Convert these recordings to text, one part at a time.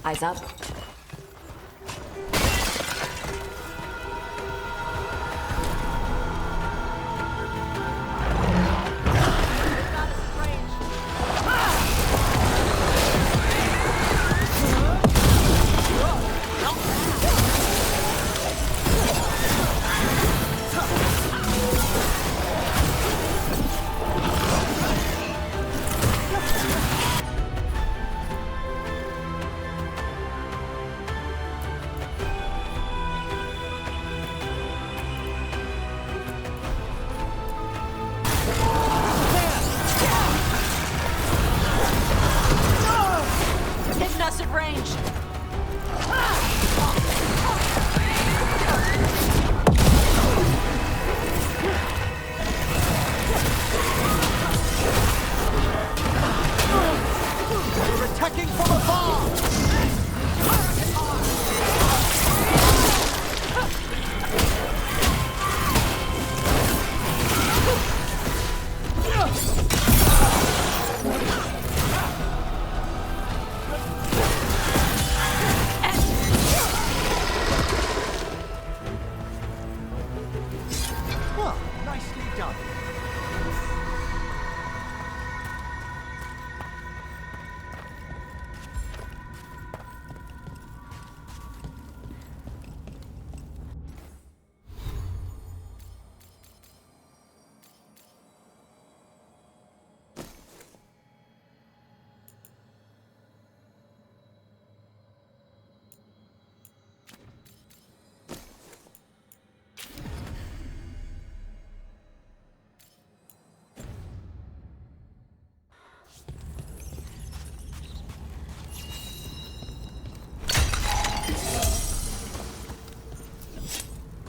Eyes up.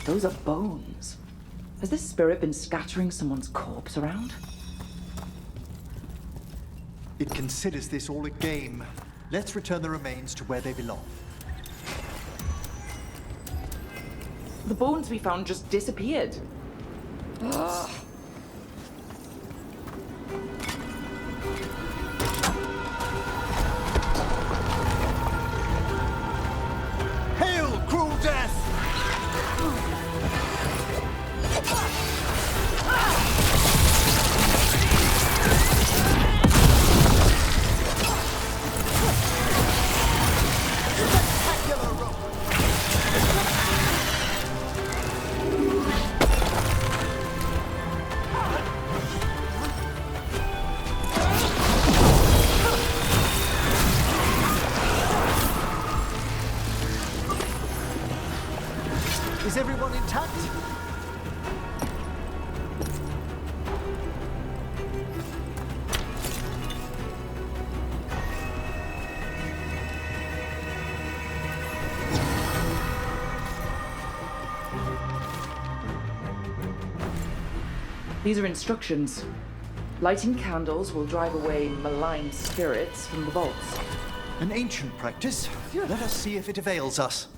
Those are bones. Has this spirit been scattering someone's corpse around? It considers this all a game. Let's return the remains to where they belong. The bones we found just disappeared. Ugh. Hail, cruel death! Is everyone intact? These are instructions. Lighting candles will drive away malign spirits from the vaults. An ancient practice. Let us see if it avails us.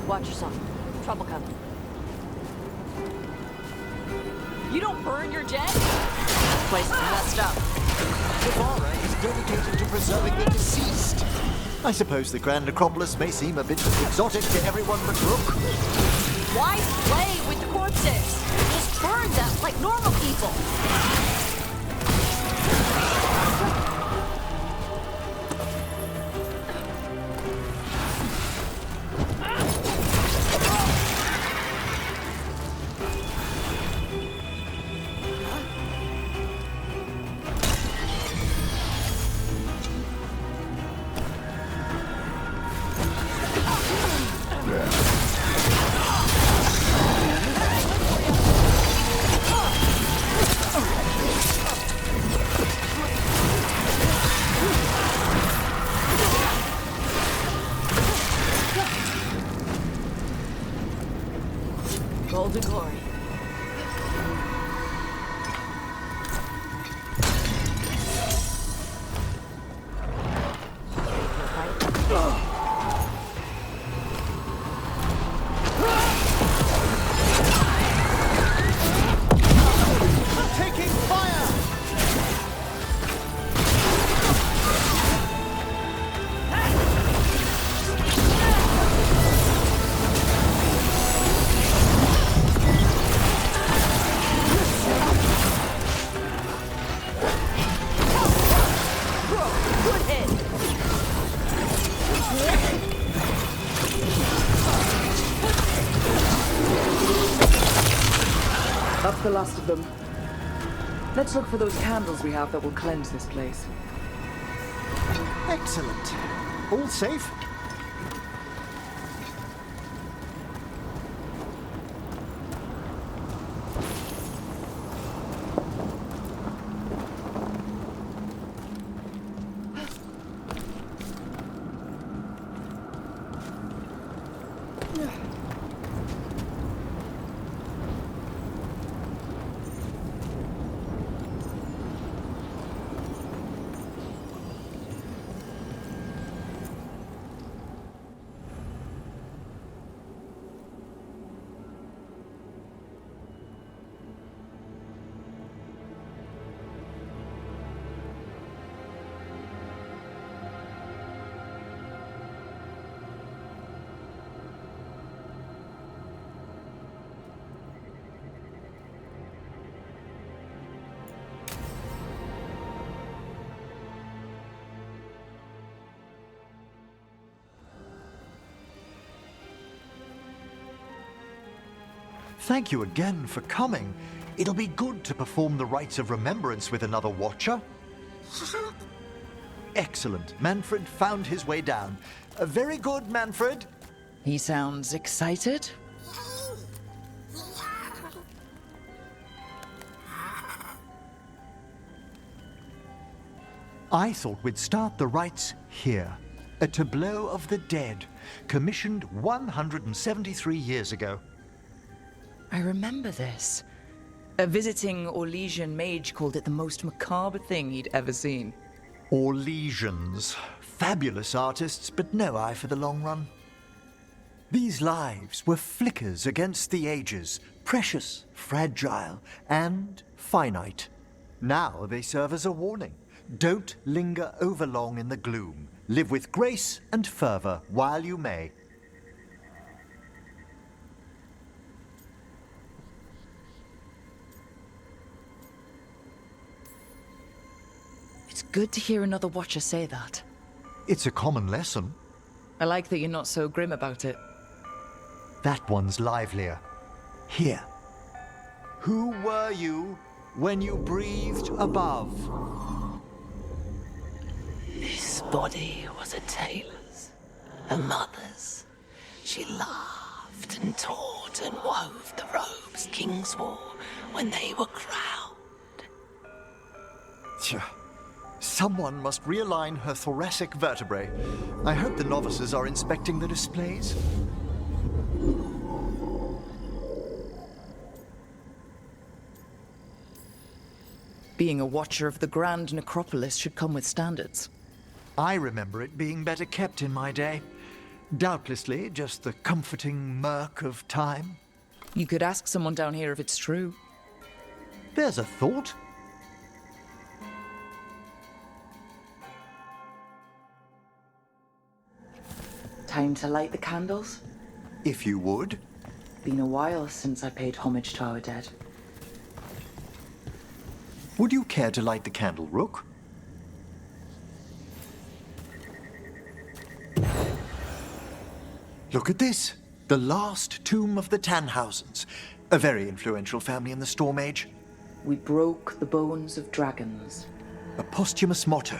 Watch yourself. Trouble coming. You don't burn your jet? This place is messed up. Savara is dedicated to preserving the deceased. I suppose the Grand Necropolis may seem a bit exotic to everyone but Rook. Why play with the corpses? Just burn them like normal people. the last of them. Let's look for those candles we have that will cleanse this place. Excellent. All safe? Thank you again for coming. It'll be good to perform the rites of remembrance with another watcher. Excellent. Manfred found his way down. Very good, Manfred. He sounds excited. I thought we'd start the rites here. A tableau of the dead, commissioned 173 years ago. I remember this. A visiting Orlesian mage called it the most macabre thing he'd ever seen. Orlesians. Fabulous artists, but no eye for the long run. These lives were flickers against the ages, precious, fragile, and finite. Now they serve as a warning. Don't linger overlong in the gloom. Live with grace and fervor while you may. It's good to hear another watcher say that. It's a common lesson. I like that you're not so grim about it. That one's livelier. Here. Who were you when you breathed above? This body was a tailor's, a mother's. She laughed and taught and wove the robes kings wore when they were crowned. Tja. Someone must realign her thoracic vertebrae. I hope the novices are inspecting the displays. Being a watcher of the Grand Necropolis should come with standards. I remember it being better kept in my day. Doubtlessly just the comforting murk of time. You could ask someone down here if it's true. There's a thought. Time to light the candles? If you would. Been a while since I paid homage to our dead. Would you care to light the candle, Rook? Look at this. The last tomb of the Tannhausens. A very influential family in the Storm Age. We broke the bones of dragons. A posthumous motto.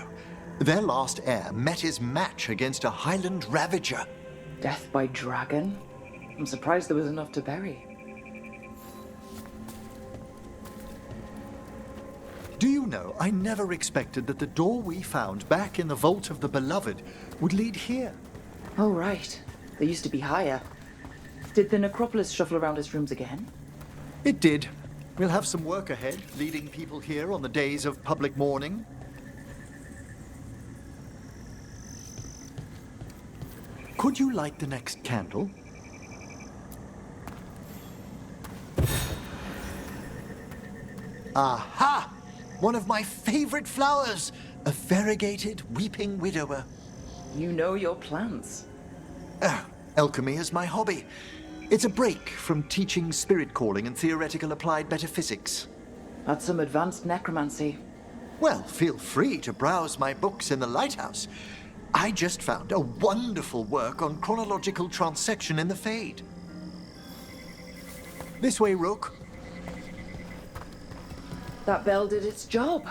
Their last heir met his match against a Highland Ravager. Death by dragon? I'm surprised there was enough to bury. Do you know, I never expected that the door we found back in the Vault of the Beloved would lead here. Oh, right. They used to be higher. Did the necropolis shuffle around its rooms again? It did. We'll have some work ahead, leading people here on the days of public mourning. Could you light the next candle? Aha! One of my favorite flowers! A variegated weeping widower. You know your plants. Alchemy is my hobby. It's a break from teaching spirit calling and theoretical applied metaphysics. That's some advanced necromancy. Well, feel free to browse my books in the lighthouse. I just found a wonderful work on chronological transection in the Fade. This way, Rook. That bell did its job.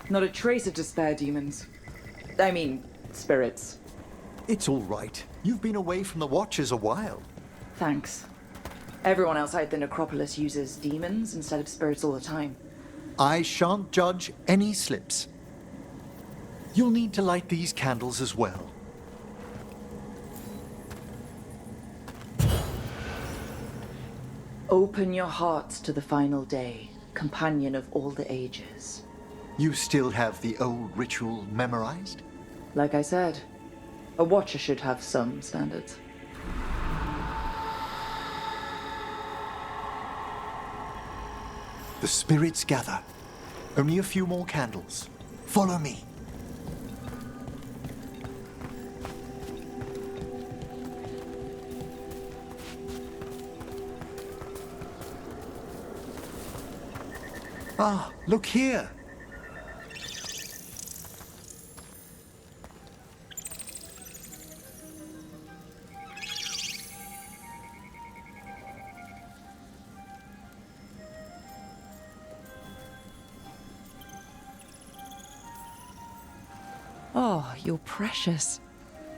Not a trace of despair, demons. I mean, spirits. It's all right. You've been away from the Watchers a while. Thanks. Everyone outside the necropolis uses demons instead of spirits all the time. I shan't judge any slips. You'll need to light these candles as well. Open your hearts to the final day, companion of all the ages. You still have the old ritual memorized? Like I said, a watcher should have some standards. The spirits gather. Only a few more candles. Follow me. Ah, look here. Oh, you're precious.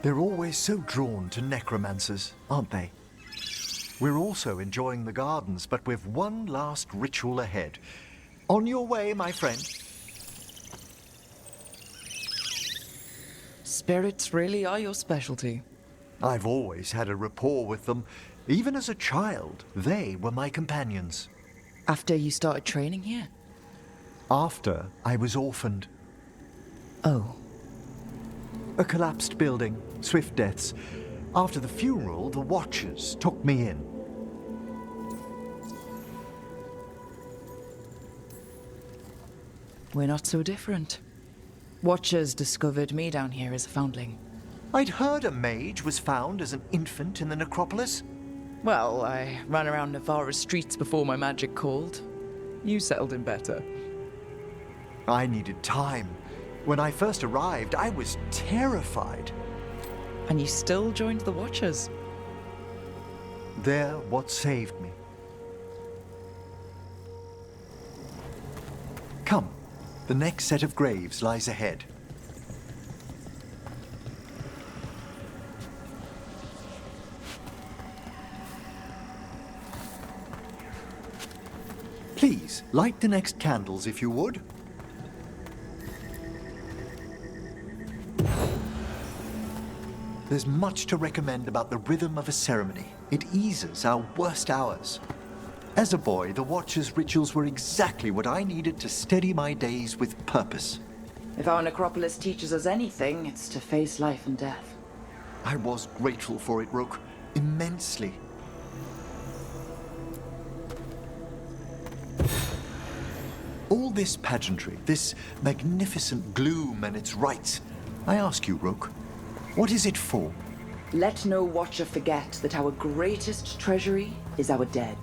They're always so drawn to necromancers, aren't they? We're also enjoying the gardens, but we've one last ritual ahead. On your way, my friend. Spirits really are your specialty. I've always had a rapport with them. Even as a child, they were my companions. After you started training here? After I was orphaned. Oh. A collapsed building, swift deaths. After the funeral, the Watchers took me in. We're not so different. Watchers discovered me down here as a foundling. I'd heard a mage was found as an infant in the necropolis. Well, I ran around Navarra's streets before my magic called. You settled in better. I needed time. When I first arrived, I was terrified. And you still joined the Watchers? They're what saved me. Come, the next set of graves lies ahead. Please, light the next candles if you would. There's much to recommend about the rhythm of a ceremony. It eases our worst hours. As a boy, the Watcher's rituals were exactly what I needed to steady my days with purpose. If our necropolis teaches us anything, it's to face life and death. I was grateful for it, Rook. Immensely. All this pageantry, this magnificent gloom and its rites. I ask you, Rook, what is it for? Let no Watcher forget that our greatest treasury is our dead.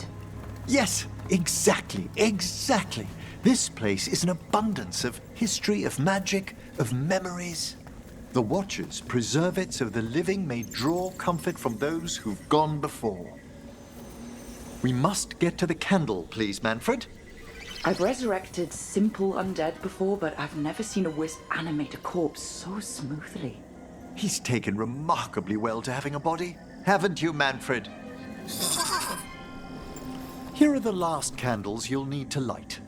Yes, exactly, exactly. This place is an abundance of history, of magic, of memories. The Watchers preserve it so the living may draw comfort from those who've gone before. We must get to the candle, please, Manfred. I've resurrected simple undead before, but I've never seen a wisp animate a corpse so smoothly. He's taken remarkably well to having a body, haven't you, Manfred? Here are the last candles you'll need to light.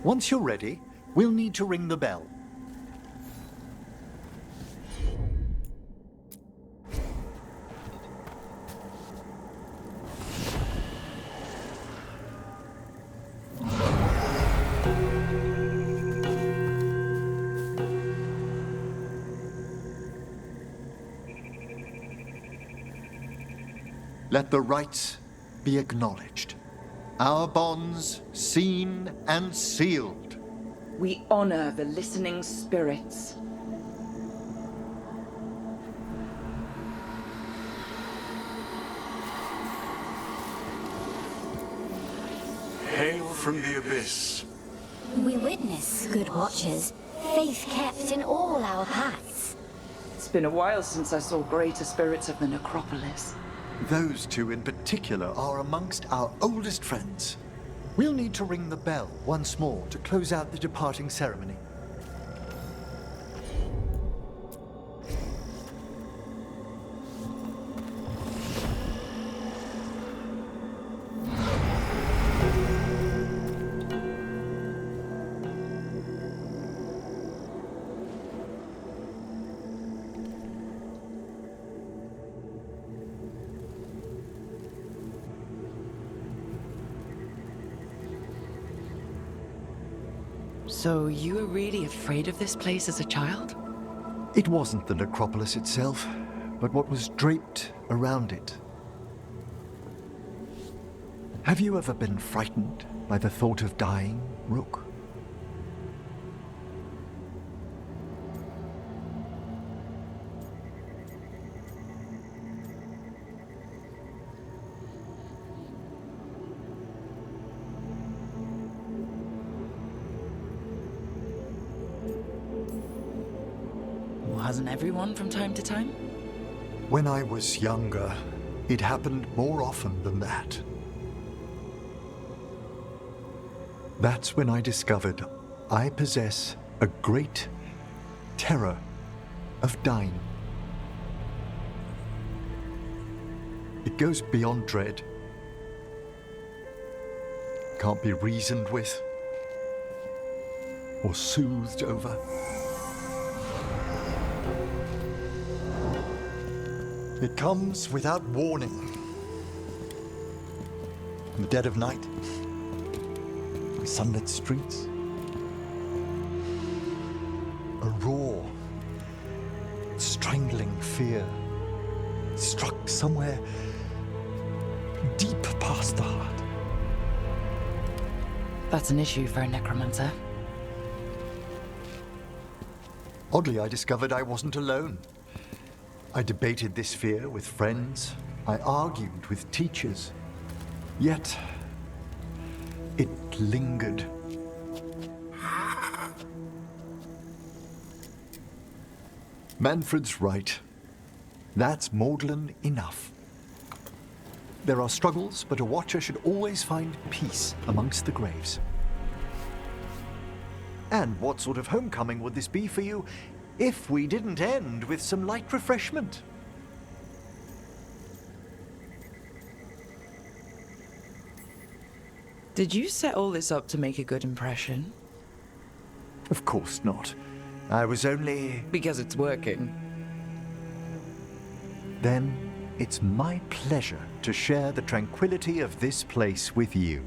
Once you're ready, we'll need to ring the bell. Let the rites be acknowledged. Our bonds seen and sealed. We honor the listening spirits. Hail from the abyss. We witness, good Watchers, faith kept in all our paths. It's been a while since I saw greater spirits of the necropolis. Those two in particular are amongst our oldest friends. We'll need to ring the bell once more to close out the departing ceremony. So you were really afraid of this place as a child? It wasn't the necropolis itself, but what was draped around it. Have you ever been frightened by the thought of dying, Rook? Hasn't everyone from time to time? When I was younger, it happened more often than that. That's when I discovered I possess a great terror of dying. It goes beyond dread. Can't be reasoned with or soothed over. It comes without warning. In the dead of night, in sunlit streets, a raw, strangling fear struck somewhere deep past the heart. That's an issue for a necromancer. Oddly, I discovered I wasn't alone. I debated this fear with friends. I argued with teachers. Yet, it lingered. Manfred's right. That's maudlin enough. There are struggles, but a watcher should always find peace amongst the graves. And what sort of homecoming would this be for you if we didn't end with some light refreshment? Did you set all this up to make a good impression? Of course not. I was only... Because it's working. Then it's my pleasure to share the tranquility of this place with you.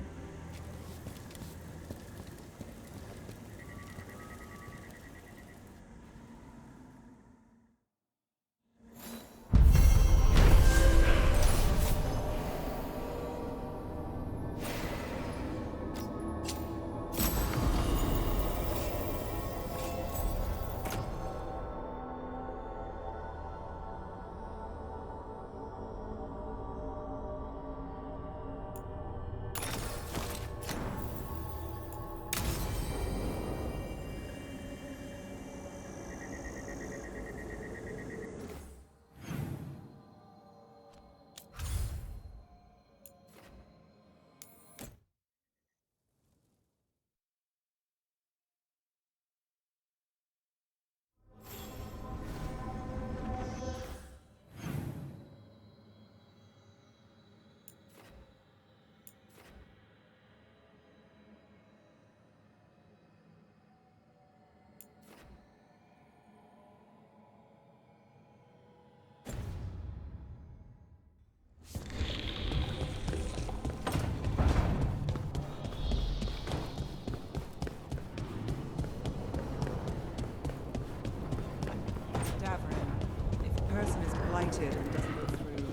And doesn't go through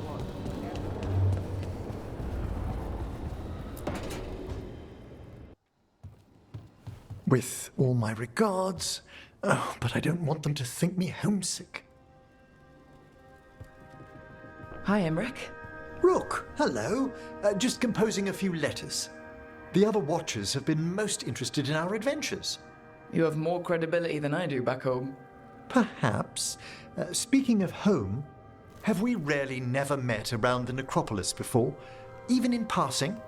what? With all my regards, but I don't want them to think me homesick. Hi, Emmerich. Rook, hello. Just composing a few letters. The other Watchers have been most interested in our adventures. You have more credibility than I do back home. Perhaps. Speaking of home, Have we really never met around the necropolis before, even in passing?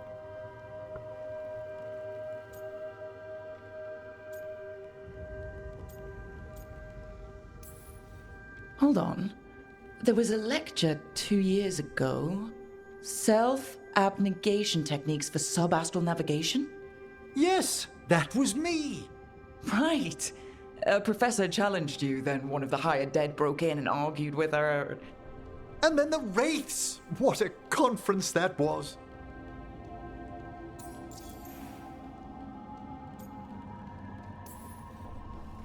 Hold on. There was a lecture 2 years ago. Self-abnegation techniques for subastral navigation? Yes, that was me. Right. A professor challenged you, then one of the higher dead broke in and argued with her. And then the Wraiths! What a conference that was!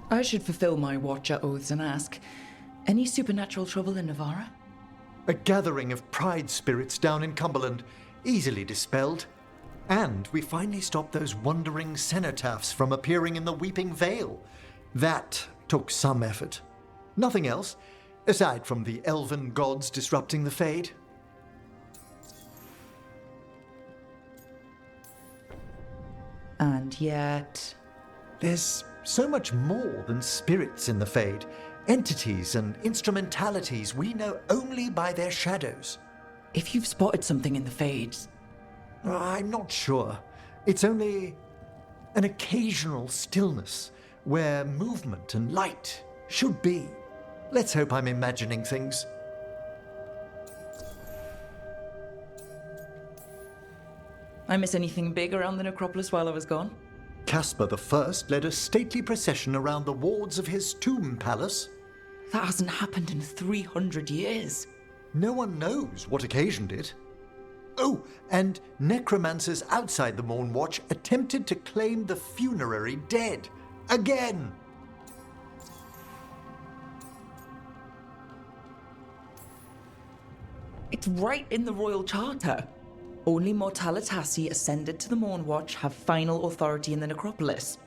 I should fulfill my Watcher oaths and ask, any supernatural trouble in Navarra? A gathering of pride spirits down in Cumberland, easily dispelled. And we finally stopped those wandering cenotaphs from appearing in the Weeping Vale. That took some effort. Nothing else, aside from the elven gods disrupting the Fade. And yet... There's so much more than spirits in the Fade. Entities and instrumentalities we know only by their shadows. if you've spotted something in the Fades... I'm not sure. It's only an occasional stillness where movement and light should be. Let's hope I'm imagining things. I miss anything big around the necropolis while I was gone? Caspar I led a stately procession around the wards of his tomb palace. That hasn't happened in 300 years. No one knows what occasioned it. Oh, and necromancers outside the Morn Watch attempted to claim the funerary dead. Again! It's right in the Royal Charter. Only Mortalitasi ascended to the Morn Watch have final authority in the necropolis.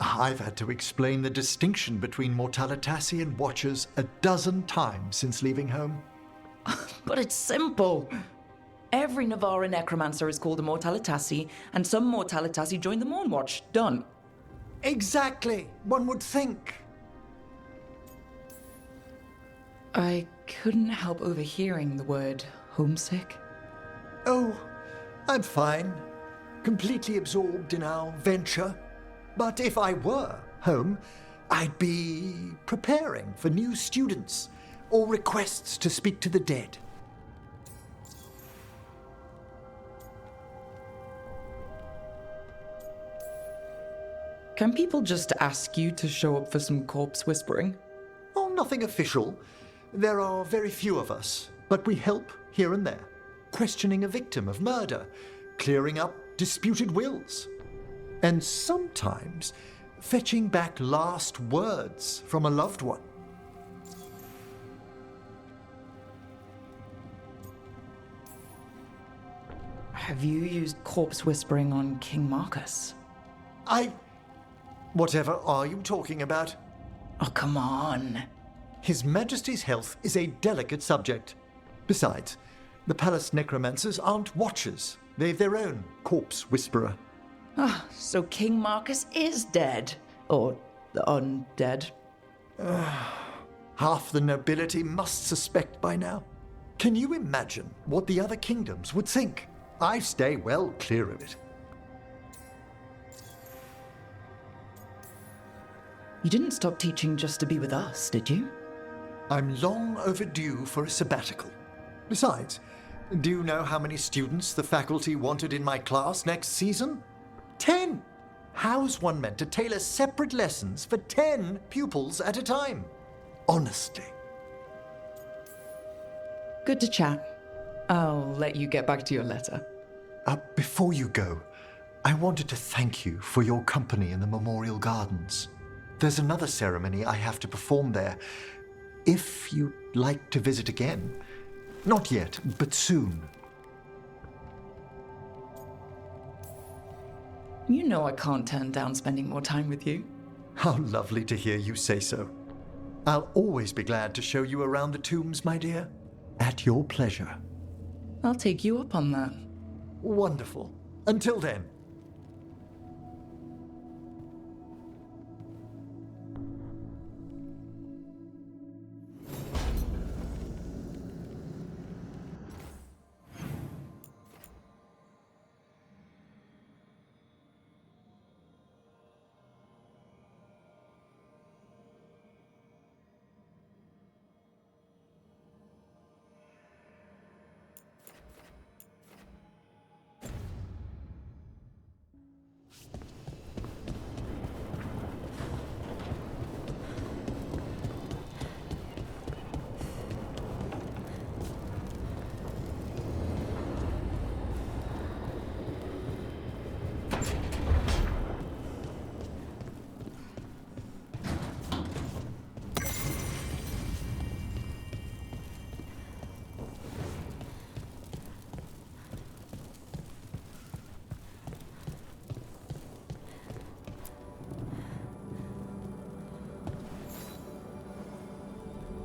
I've had to explain the distinction between Mortalitasi and Watchers a dozen times since leaving home. But it's simple. Every Navarra necromancer is called a Mortalitasi, and some Mortalitasi join the Morn Watch. Done. Exactly, one would think. I couldn't help overhearing the word homesick. Oh, I'm fine. Completely absorbed in our venture. But if I were home, I'd be preparing for new students or requests to speak to the dead. Can people just ask you to show up for some corpse whispering? Oh, nothing official. There are very few of us, but we help here and there, questioning a victim of murder, clearing up disputed wills, and sometimes fetching back last words from a loved one. Have you used corpse whispering on King Marcus? Whatever are you talking about? Oh, come on. His Majesty's health is a delicate subject. Besides, the palace necromancers aren't watchers. They've their own corpse whisperer. Ah, so King Marcus is dead. Or undead. Half the nobility must suspect by now. Can you imagine what the other kingdoms would think? I stay well clear of it. You didn't stop teaching just to be with us, did you? I'm long overdue for a sabbatical. Besides, do you know how many students the faculty wanted in my class next season? 10! How's one meant to tailor separate lessons for 10 pupils at a time? Honestly. Good to chat. I'll let you get back to your letter. Before you go, I wanted to thank you for your company in the Memorial Gardens. There's another ceremony I have to perform there. If you'd like to visit again. Not yet, but soon. You know I can't turn down spending more time with you. How lovely to hear you say so. I'll always be glad to show you around the tombs, my dear. At your pleasure. I'll take you up on that. Wonderful. Until then.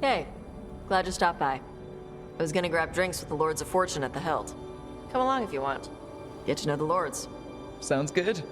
Hey, glad you stopped by. I was gonna grab drinks with the Lords of Fortune at the Hilt. Come along if you want. Get to know the Lords. Sounds good.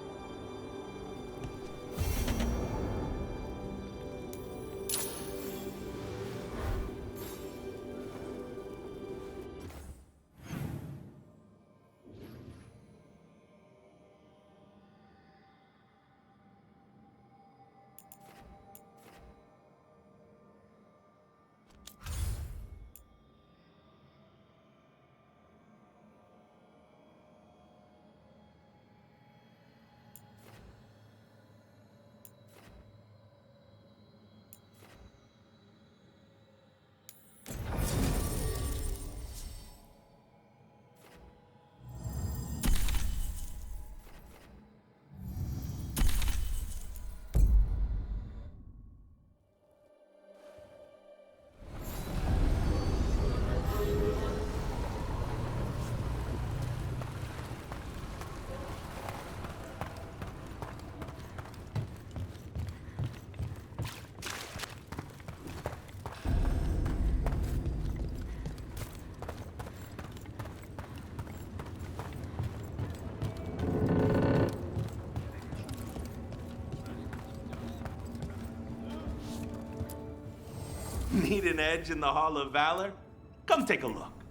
Need an edge in the Hall of Valor? Come take a look.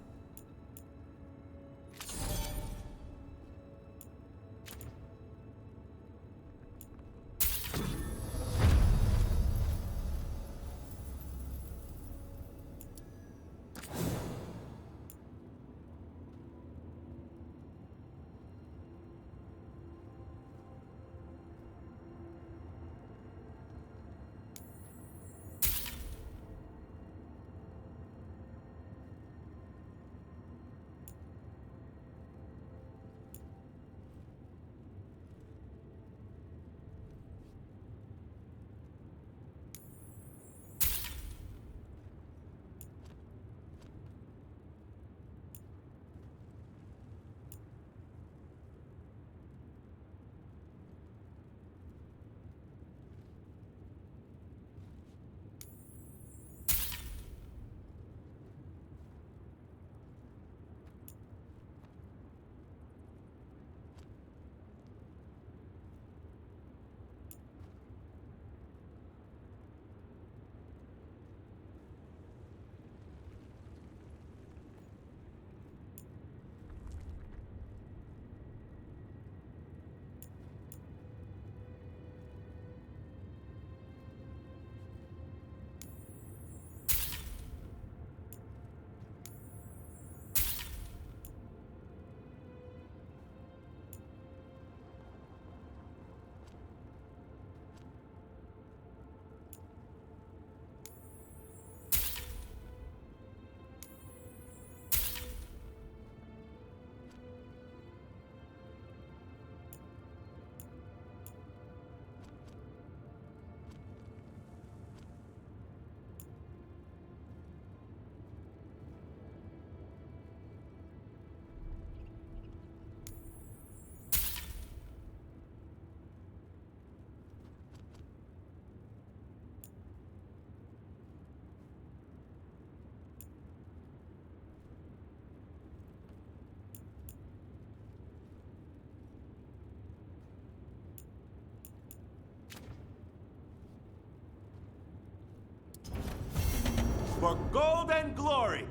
For gold and glory!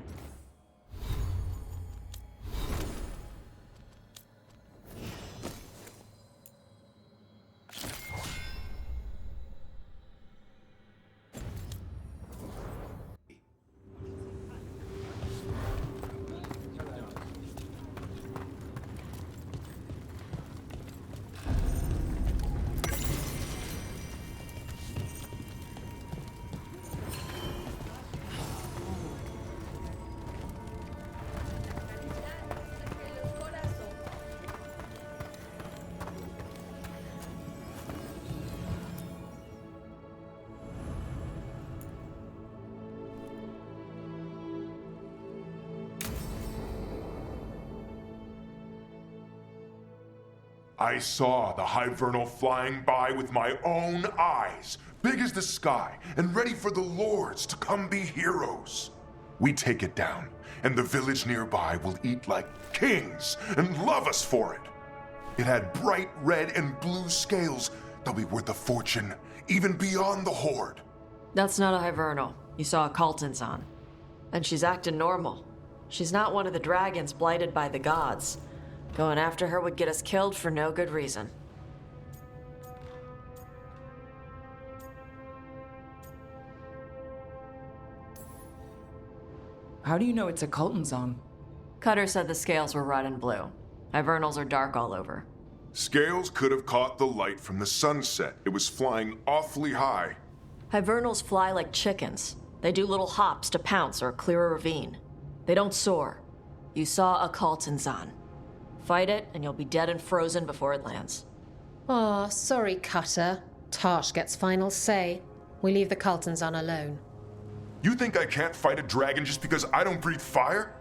I saw the Hivernal flying by with my own eyes big as the sky, and ready for the lords to come be heroes. We take it down, and the village nearby will eat like kings and love us for it. It had bright red and blue scales. They'll be worth a fortune, even beyond the horde. That's not a Hivernal. You saw a Kalten's on. And she's acting normal. She's not one of the dragons blighted by the gods. Going after her would get us killed for no good reason. How do you know it's a Colton's on? Cutter said the scales were red and blue. Hivernals are dark all over. Scales could have caught the light from the sunset. It was flying awfully high. Hivernals fly like chickens. They do little hops to pounce or clear a ravine. They don't soar. You saw a Kalten's on. Fight it, and you'll be dead and frozen before it lands. Aw, sorry, Cutter. Tarsh gets final say. We leave the Kaltons on alone. You think I can't fight a dragon just because I don't breathe fire?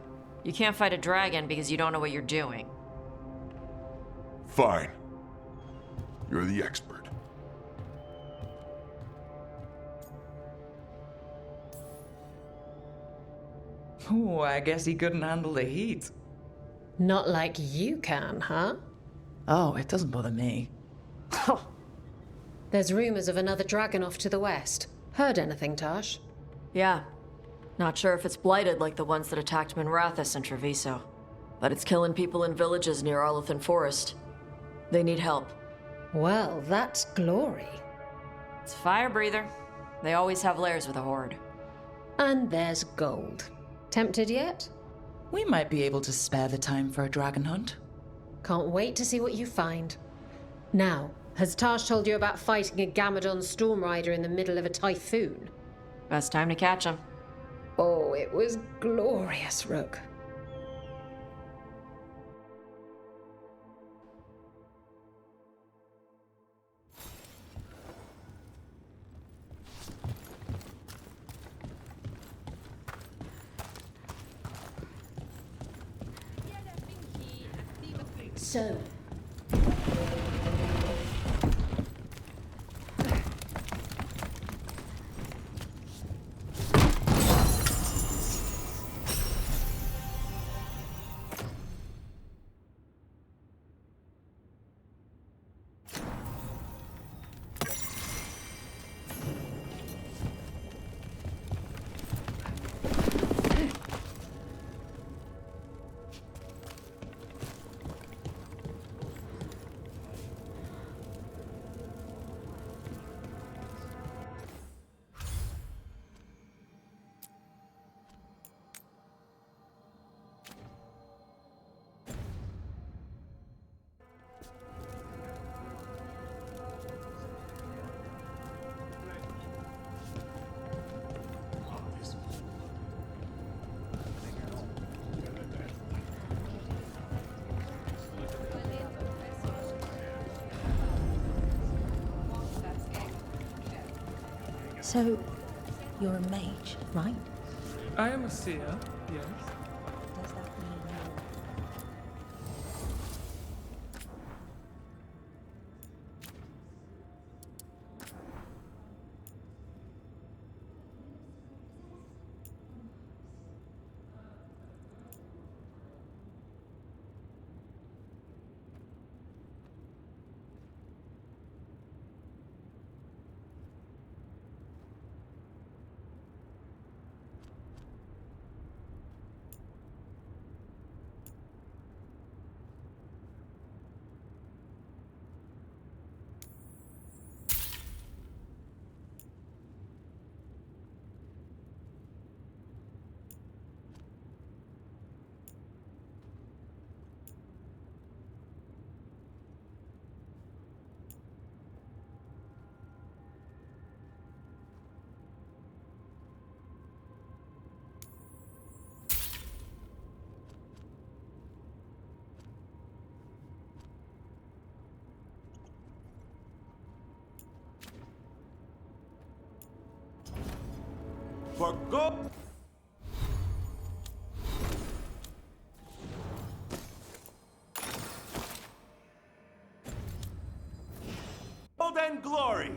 You can't fight a dragon because you don't know what you're doing. Fine. You're the expert. Oh, I guess he couldn't handle the heat. Not like you can, huh? Oh, it doesn't bother me. There's rumors of another dragon off to the west. Heard anything, Tarsh? Yeah. Not sure if it's blighted like the ones that attacked Minrathous and Treviso. But it's killing people in villages near Arlathan Forest. They need help. Well, that's glory. It's a fire breather. They always have lairs with a horde. And there's gold. Tempted yet? We might be able to spare the time for a dragon hunt. Can't wait to see what you find. Now, has Tarsh told you about fighting a Gamadon storm rider in the middle of a typhoon? Best time to catch him. Oh, it was glorious, Rook. So, So, you're a mage, right? I am a seer, yes. Does that mean For go. Gold and glory.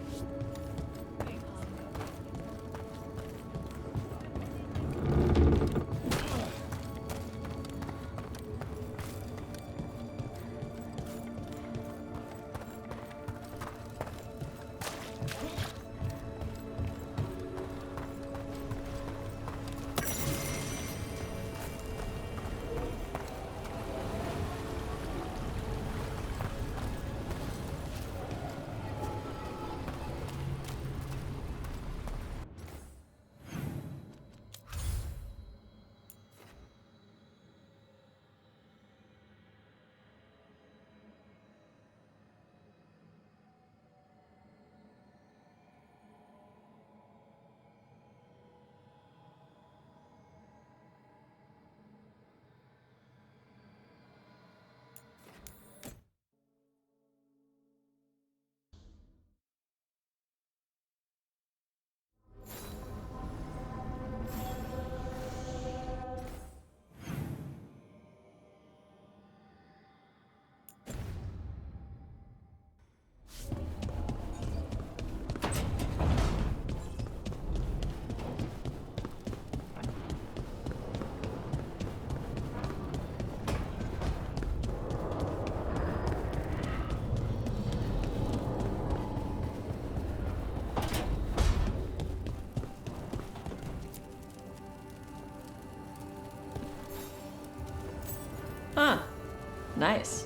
Nice.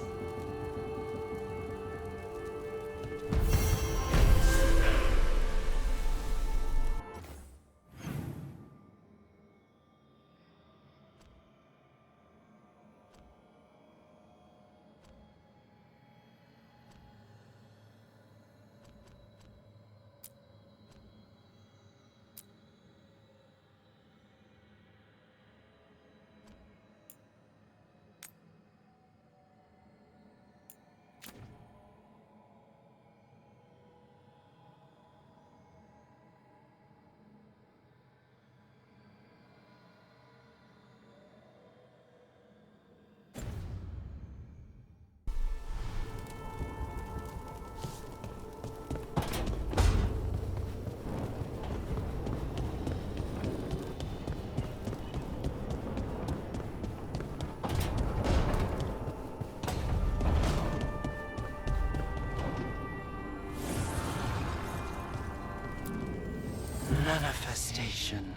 Manifestation.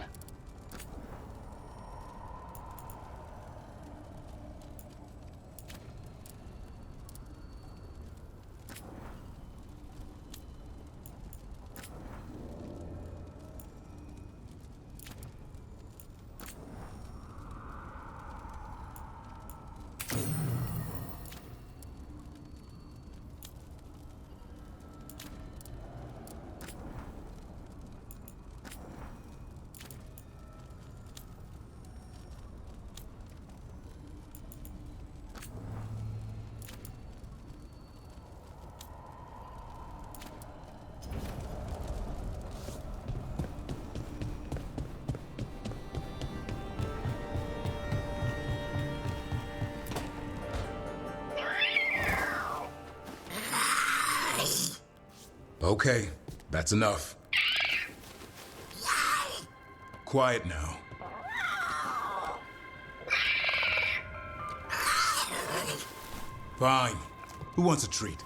Okay, that's enough. Quiet now. Fine. Who wants a treat?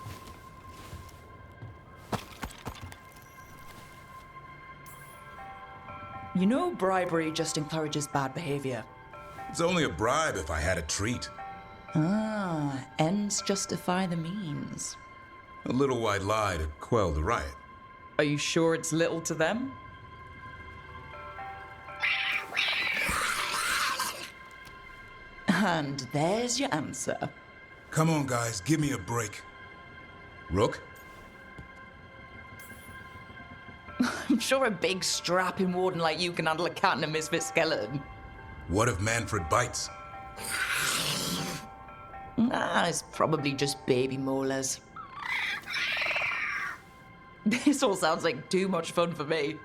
You know bribery just encourages bad behavior. It's only a bribe if I had a treat. Ah, ends justify the means. A little white lie to quell the riot. Are you sure it's little to them? And there's your answer. Come on, guys, give me a break. Rook? I'm sure a big strapping warden like you can handle a cat and a misfit skeleton. What if Manfred bites? Ah, it's probably just baby molars. This all sounds like too much fun for me.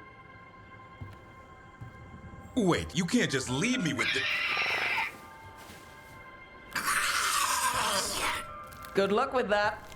Wait, you can't just leave me with the... Good luck with that.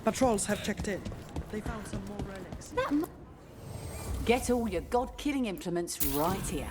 Patrols have checked in. They found some more relics. Get all your god-killing implements right here.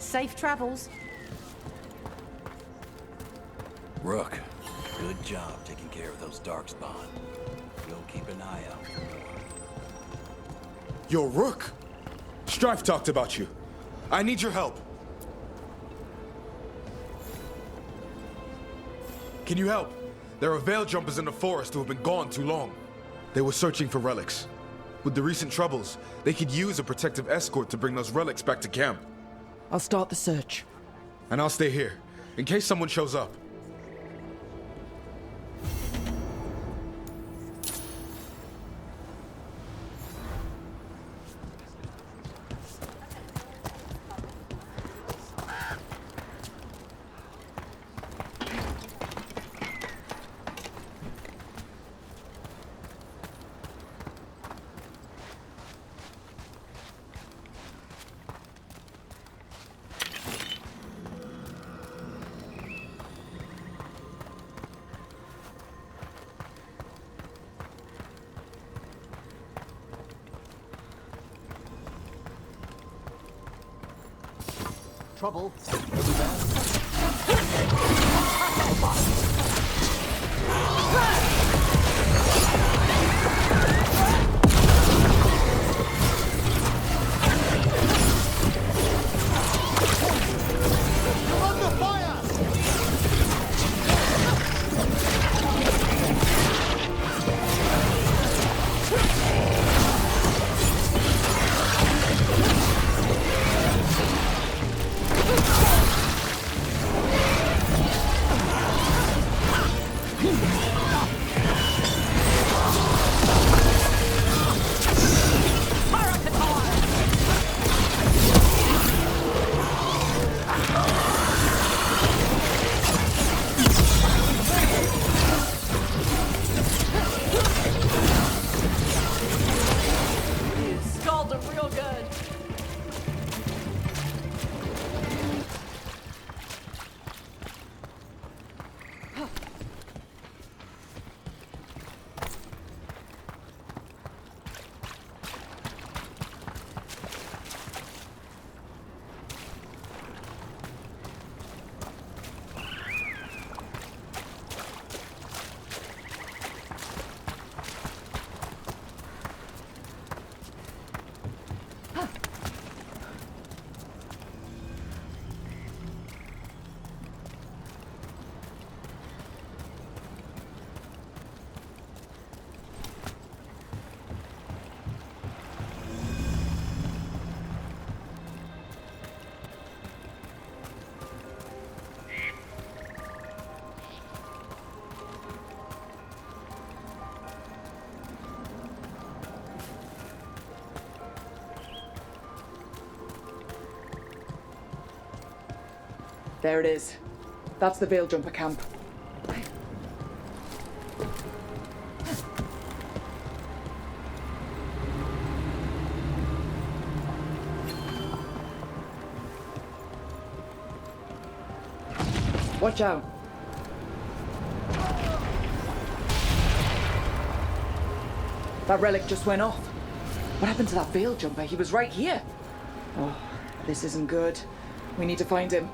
Safe travels. Rook, good job taking care of those darkspawn. We'll keep an eye out for more. Yo, Rook! Strife talked about you. I need your help. Can you help? There are veil jumpers in the forest who have been gone too long. They were searching for relics. With the recent troubles, they could use a protective escort to bring those relics back to camp. I'll start the search. And I'll stay here, in case someone shows up. Trouble. There it is. That's the Veil Jumper camp. Watch out. That relic just went off. What happened to that Veil Jumper? He was right here. Oh, this isn't good. We need to find him.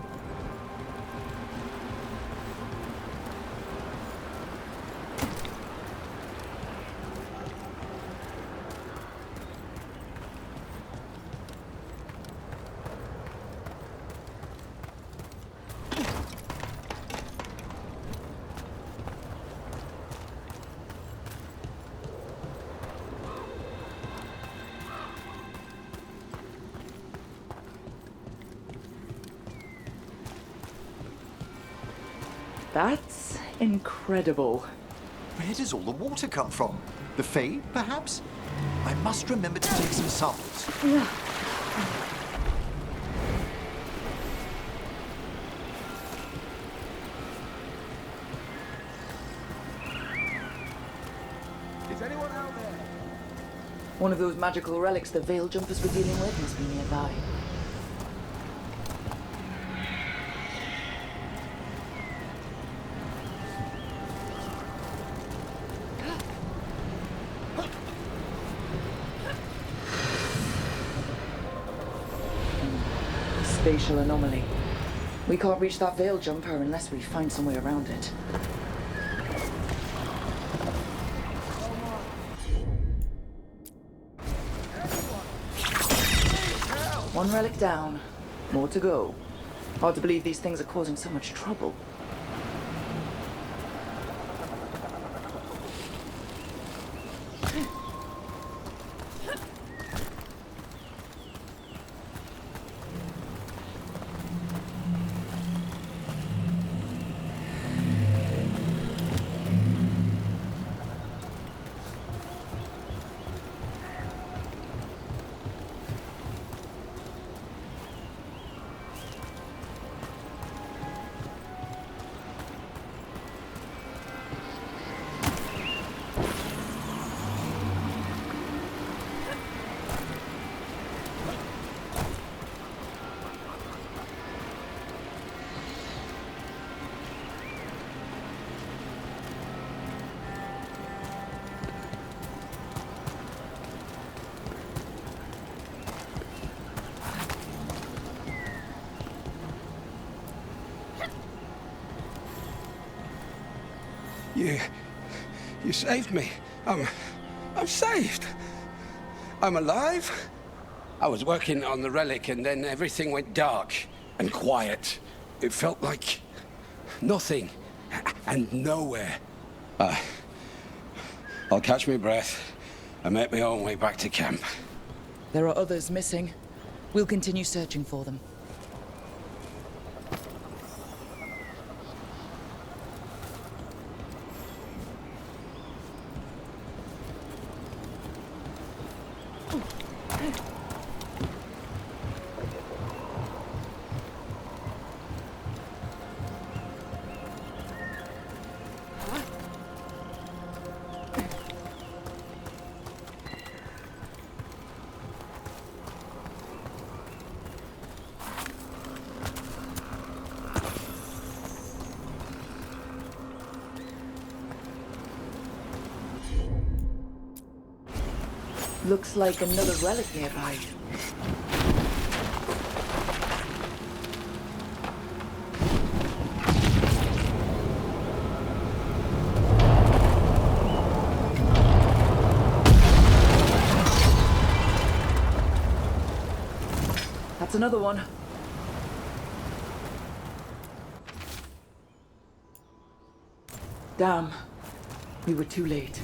That's incredible. Where does all the water come from? The Fae, perhaps? I must remember to take some samples. Is anyone out there? One of those magical relics the Veil Jumpers were dealing with must be nearby. spatial anomaly. We can't reach that veil jumper unless we find some way around it. One relic down. More to go. Hard to believe these things are causing so much trouble. You saved me. I'm saved. I'm alive. I was working on the relic and then everything went dark and quiet. It felt like nothing and nowhere. I'll catch my breath and make my own way back to camp. There are others missing. We'll continue searching for them. Looks like another relic nearby. That's another one. Damn. We were too late.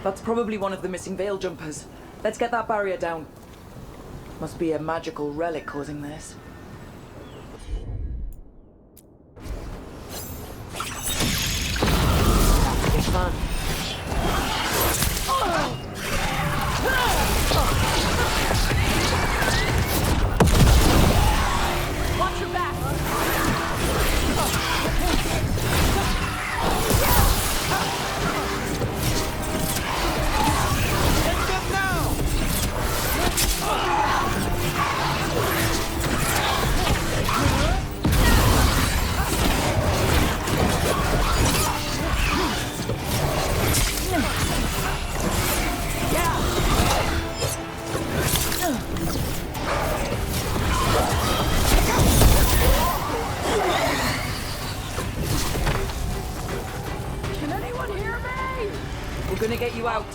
That's probably one of the missing veil jumpers. Let's get that barrier down. Must be a magical relic causing this. It's fun. Watch your back!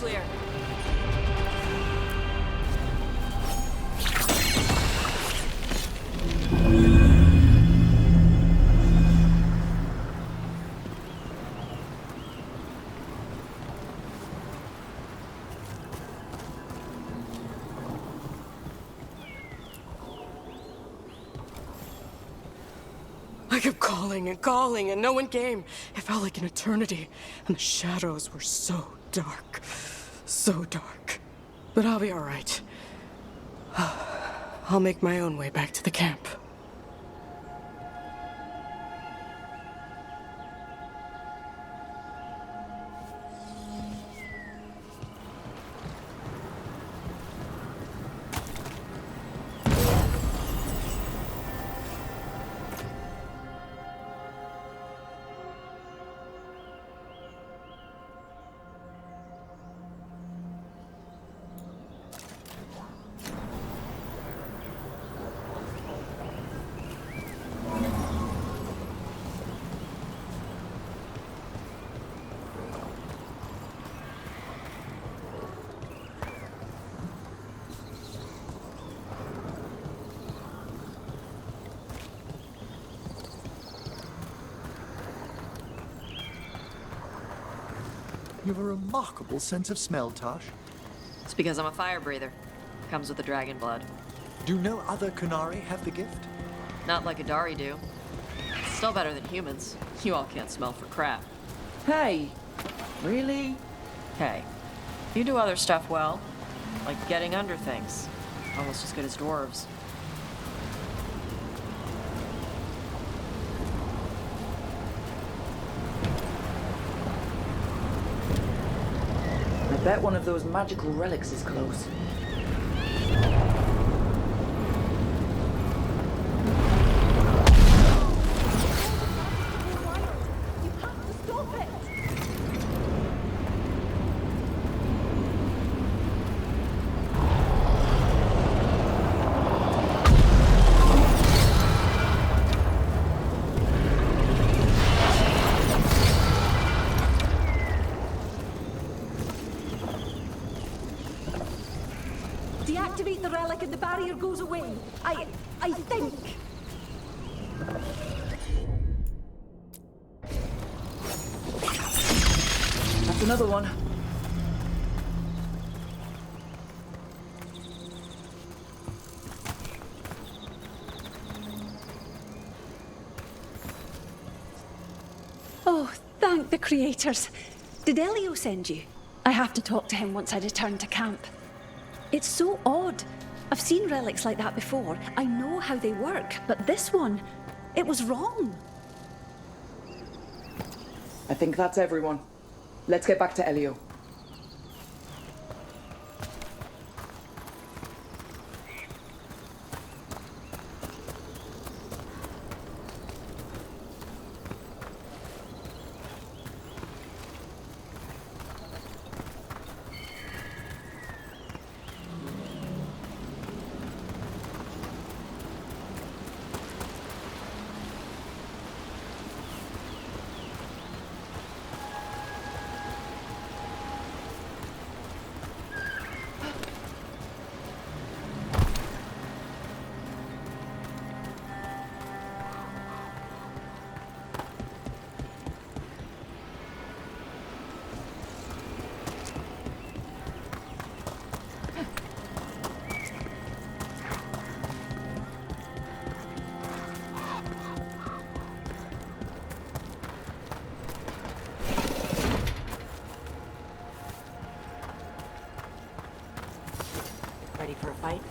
clear. I kept calling, and no one came. It felt like an eternity, and the shadows were so dark. So dark. But I'll be all right. I'll make my own way back to the camp. You have a remarkable sense of smell, Tash. It's because I'm a fire breather. Comes with the dragon blood. Do no other Kunari have the gift? Not like Adari do. Still better than humans. You all can't smell for crap. Hey, really? Hey, you do other stuff well. Like getting under things. Almost as good as dwarves. I bet one of those magical relics is close. Deactivate the relic and the barrier goes away. I think. That's another one. Oh, thank the creators. Did Elio send you? I have to talk to him once I return to camp. It's so odd. I've seen relics like that before. I know how they work, but this one, it was wrong. I think that's everyone. Let's get back to Elio. Ready for a fight?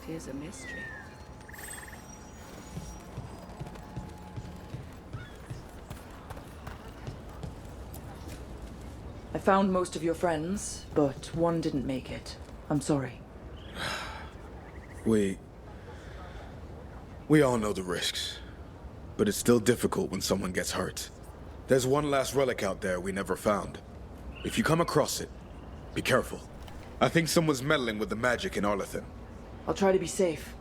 Tis a mystery. I found most of your friends, but one didn't make it. I'm sorry. We all know the risks, but it's still difficult when someone gets hurt. There's one last relic out there we never found. If you come across it, be careful. I think someone's meddling with the magic in Арлatan. I'll try to be safe.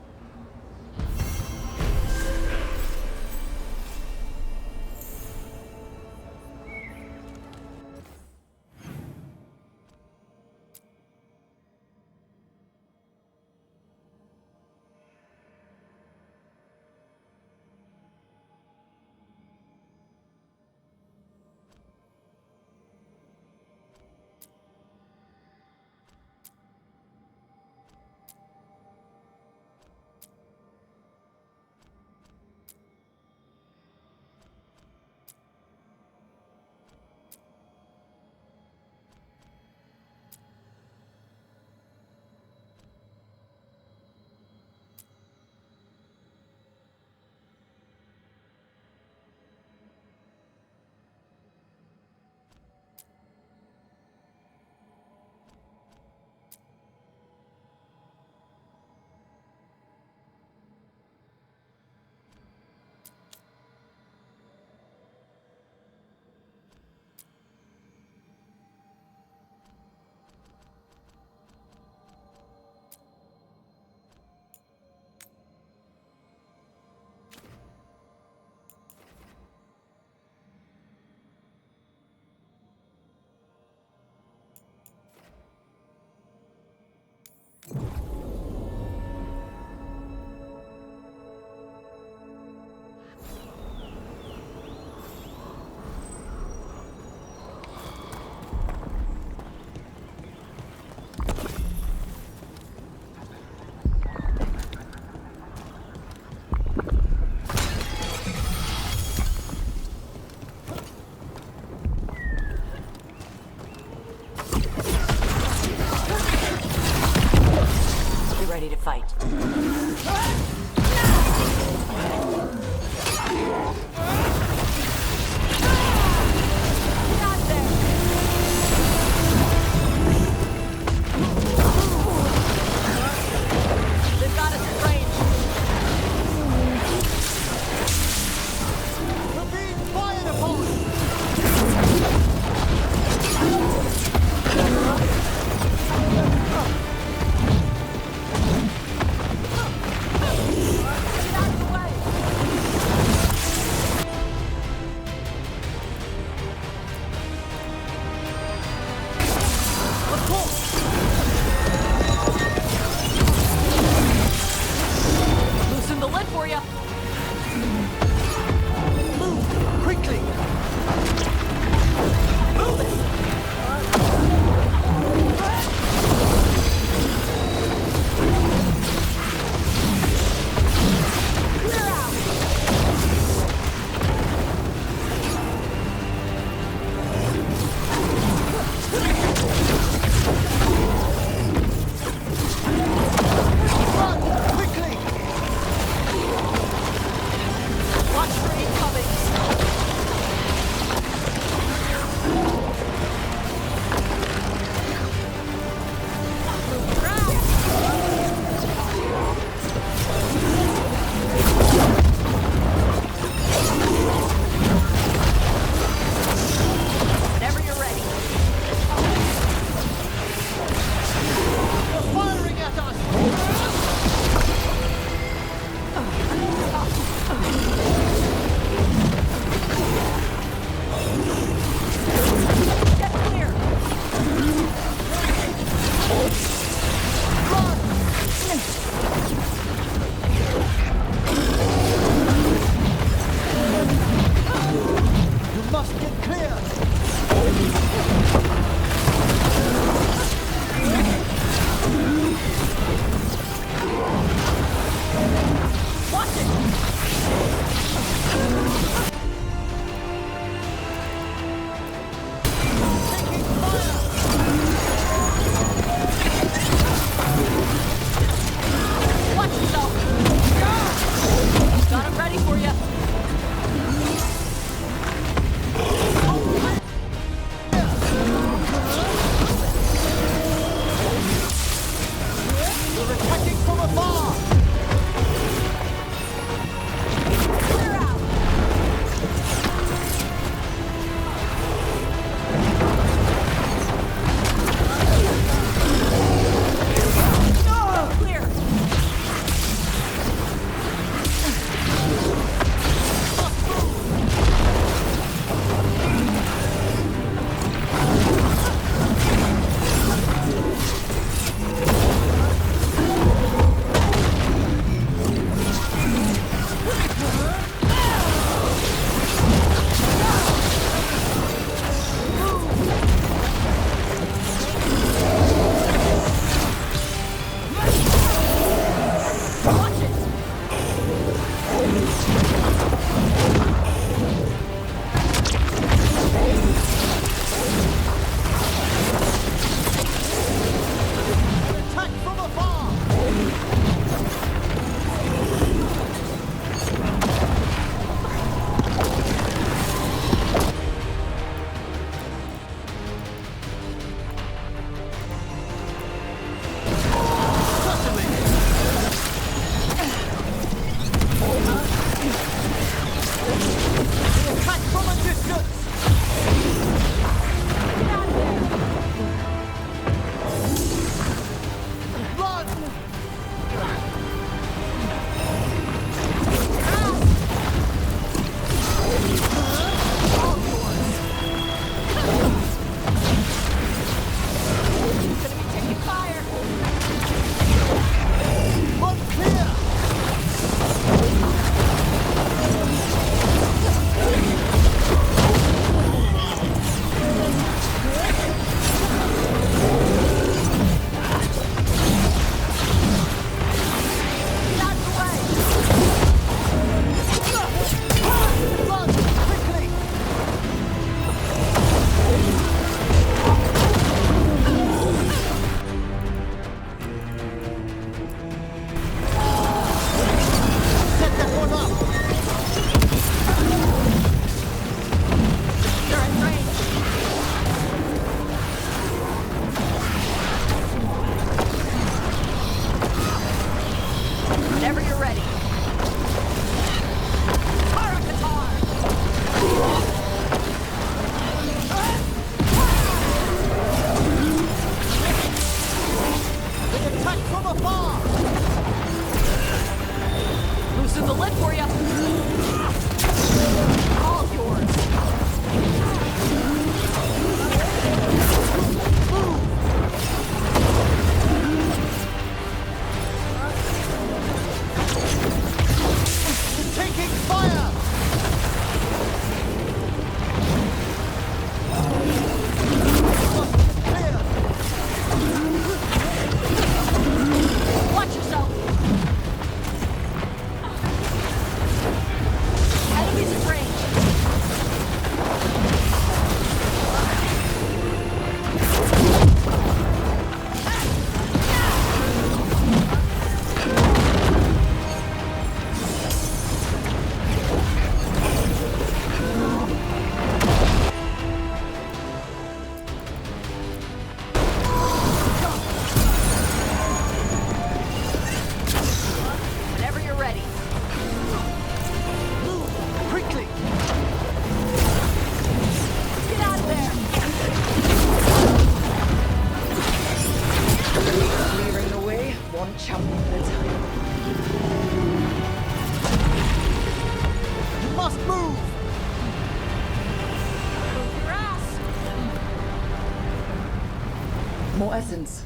More essence.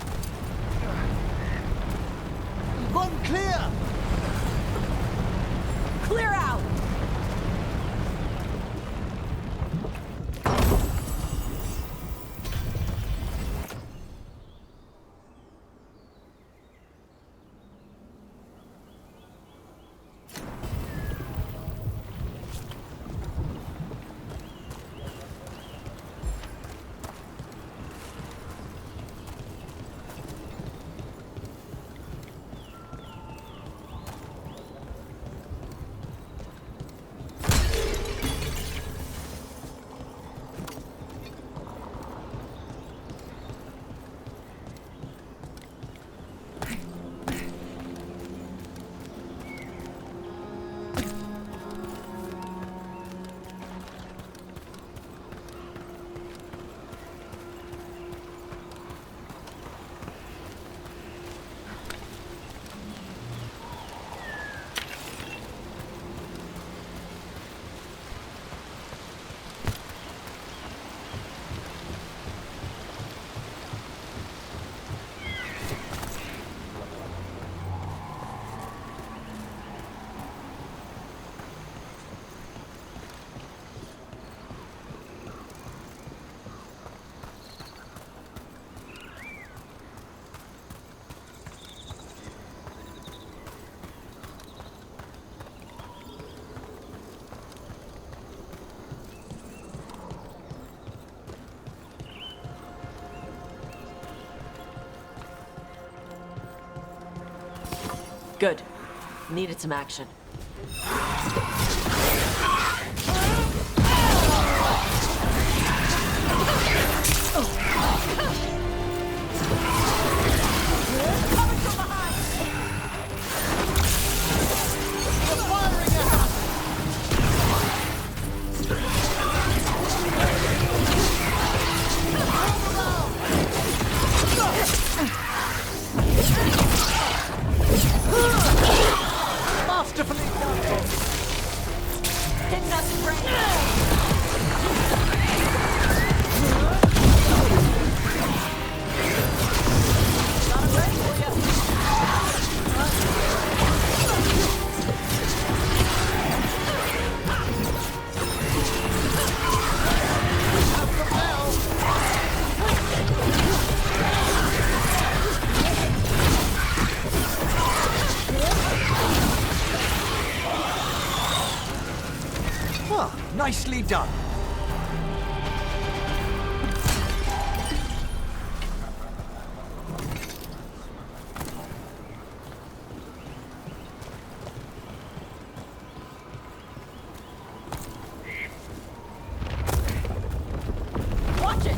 Run clear! Clear out! Good. Needed some action. Masterfully done! Hitting us right Got it ready for you. Nicely done. Watch it!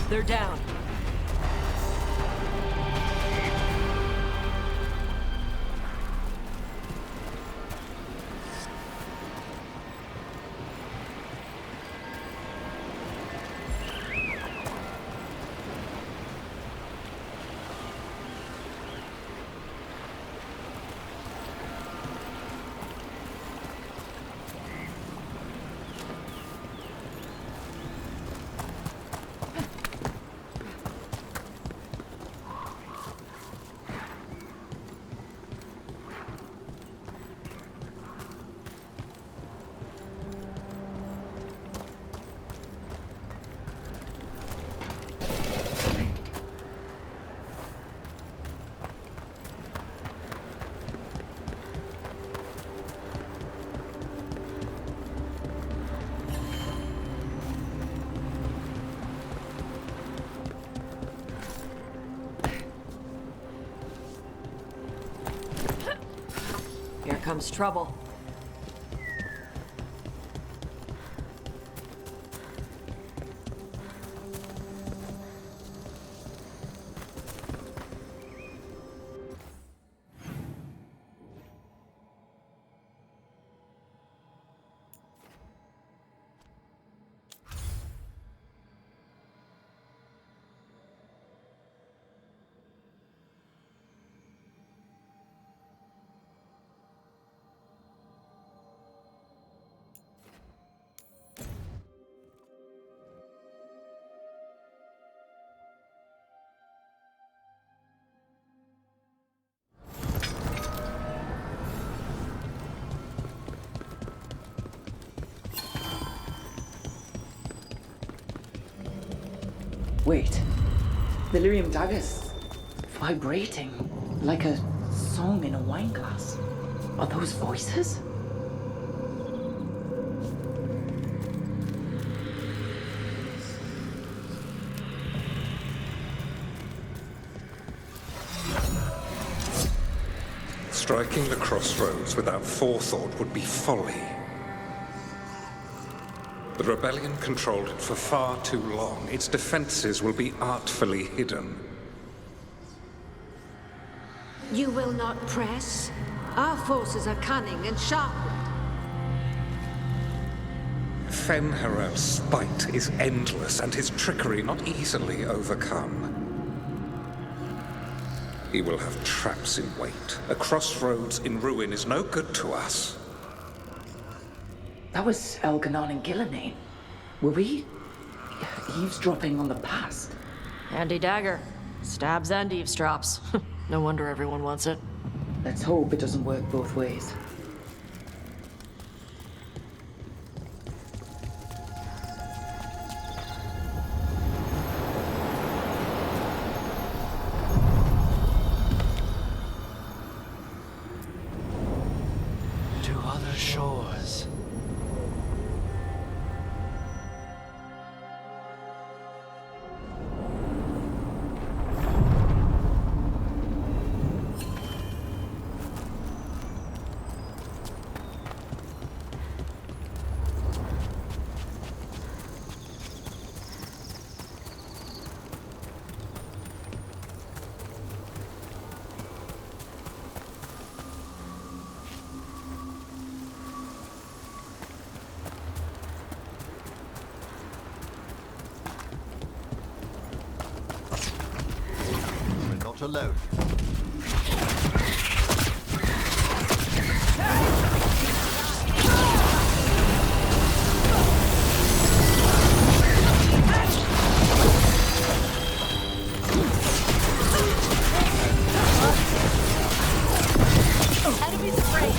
They're down. Here comes trouble. Wait. The lyrium daggers. Vibrating. Like a song in a wine glass. Are those voices? Striking the crossroads without forethought would be folly. The rebellion controlled it for far too long. Its defenses will be artfully hidden. You will not press? Our forces are cunning and sharp-witted. Fen'Harel's spite is endless and his trickery not easily overcome. He will have traps in wait. A crossroads in ruin is no good to us. That was Elganon and Gillenane. Were we eavesdropping on the past? Handy dagger. Stabs and eavesdrops. No wonder everyone wants it. Let's hope it doesn't work both ways. To other shores. Not alone. Enemies afraid.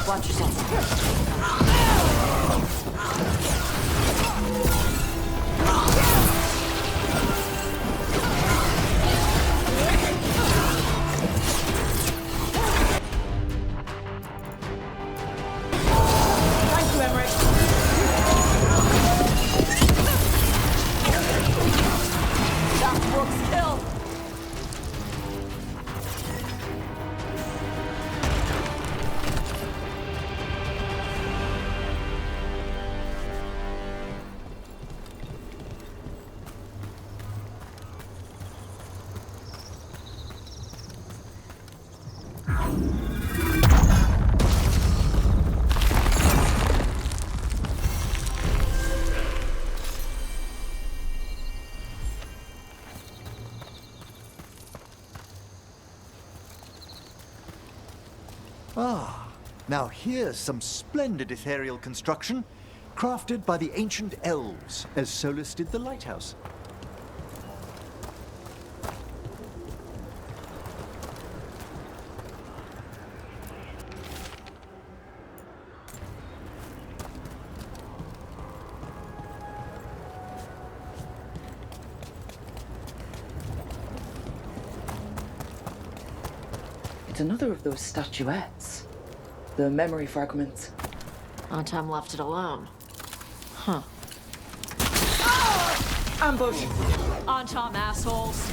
Watch yourself. Thank you, Emmerich. That's Brooks Hill. Ah, now here's some splendid ethereal construction, crafted by the ancient elves, as Solus did the lighthouse. It's another of those statuettes. The memory fragments. Antam left it alone. Huh. Ambush! Antam, assholes.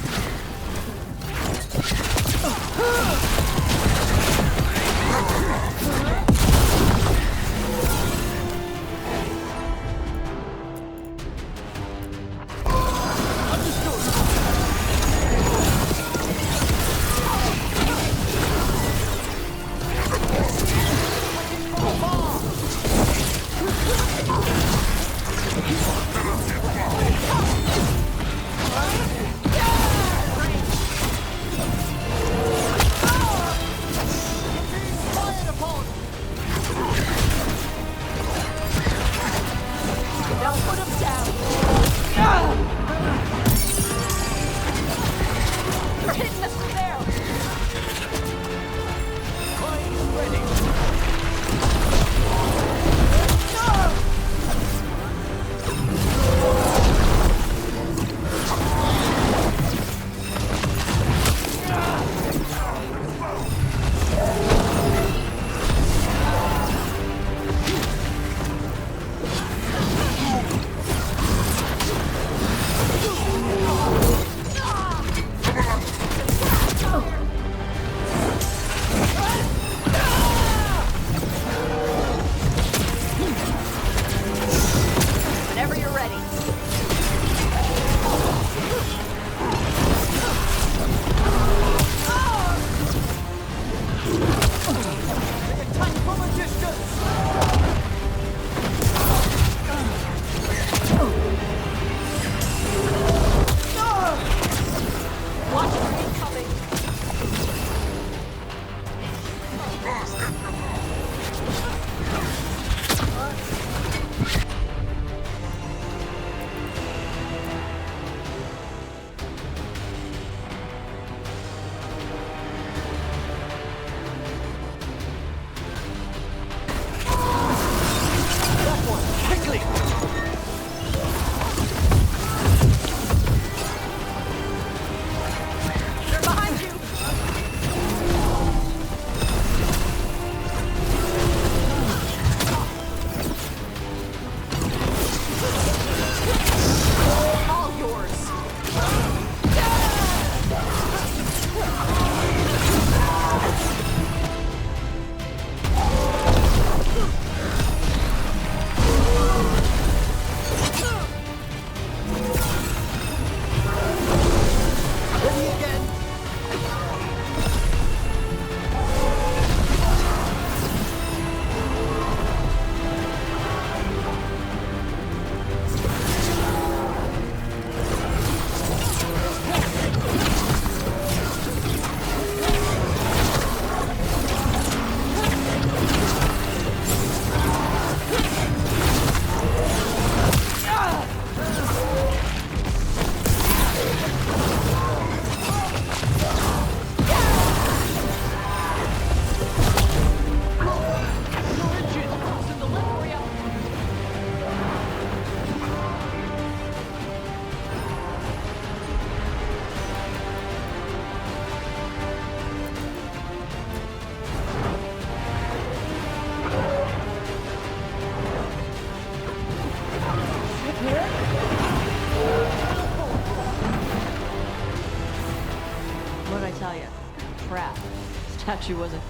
She wasn't.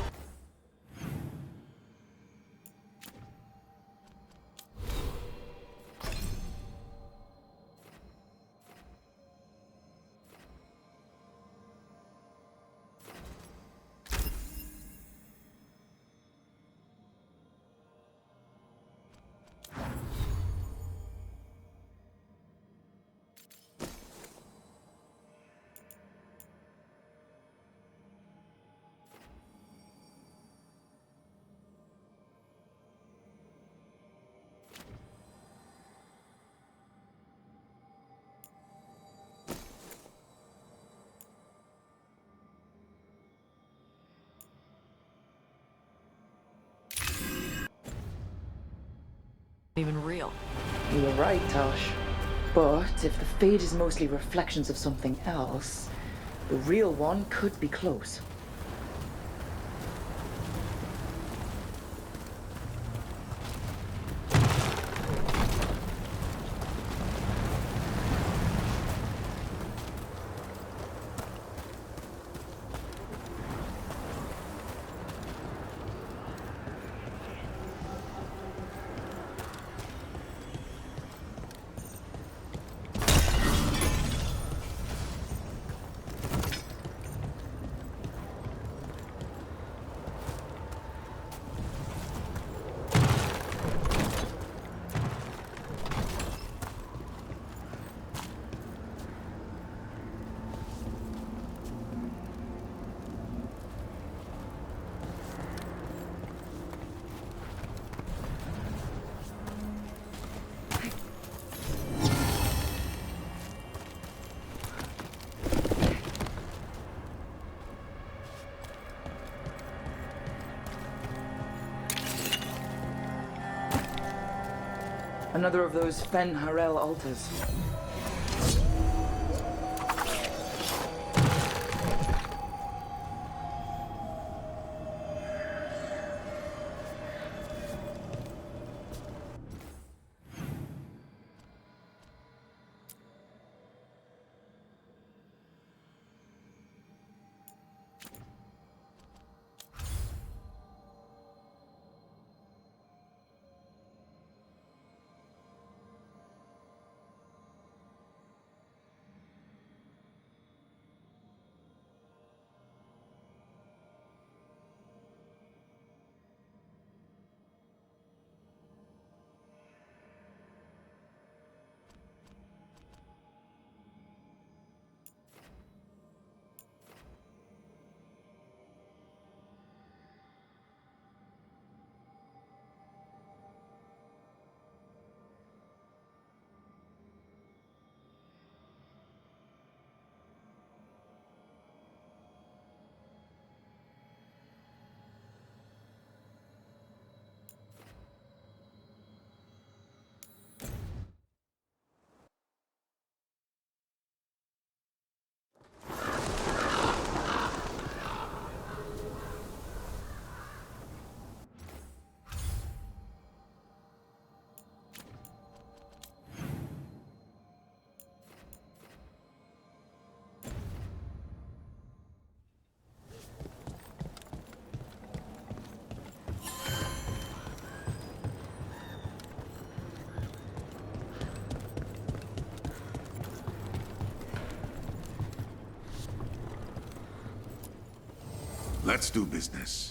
Even real. You're right, Tosh. But if the fade is mostly reflections of something else, the real one could be close. Another of those Fen Harel altars. Let's do business.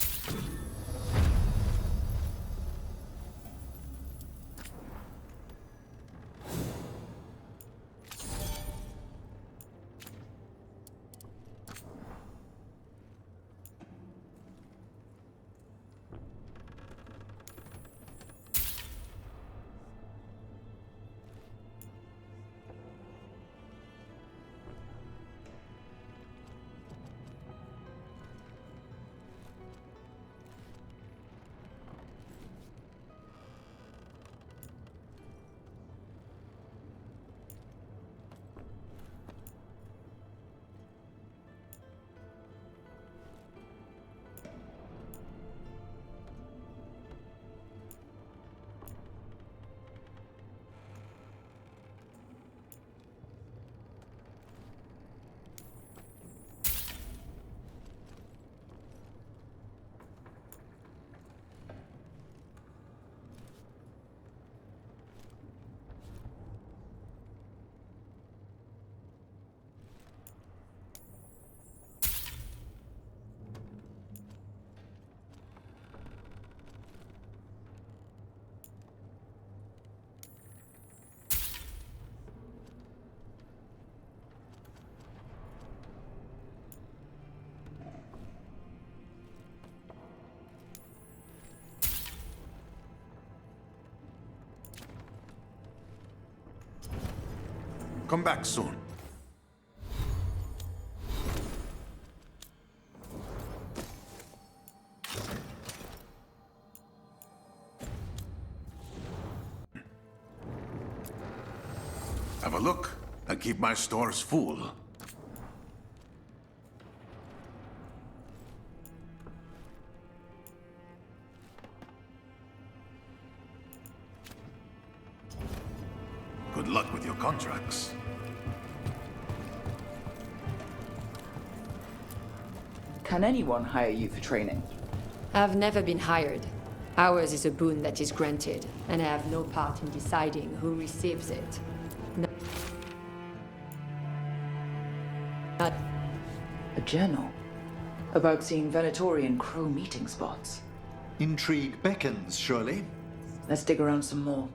Come back soon. Have a look and keep my stores full. Good luck with your contracts. Can anyone hire you for training? I've never been hired. Ours is a boon that is granted, and I have no part in deciding who receives it. A journal? About seeing Venatorian crow meeting spots. Intrigue beckons, surely. Let's dig around some more.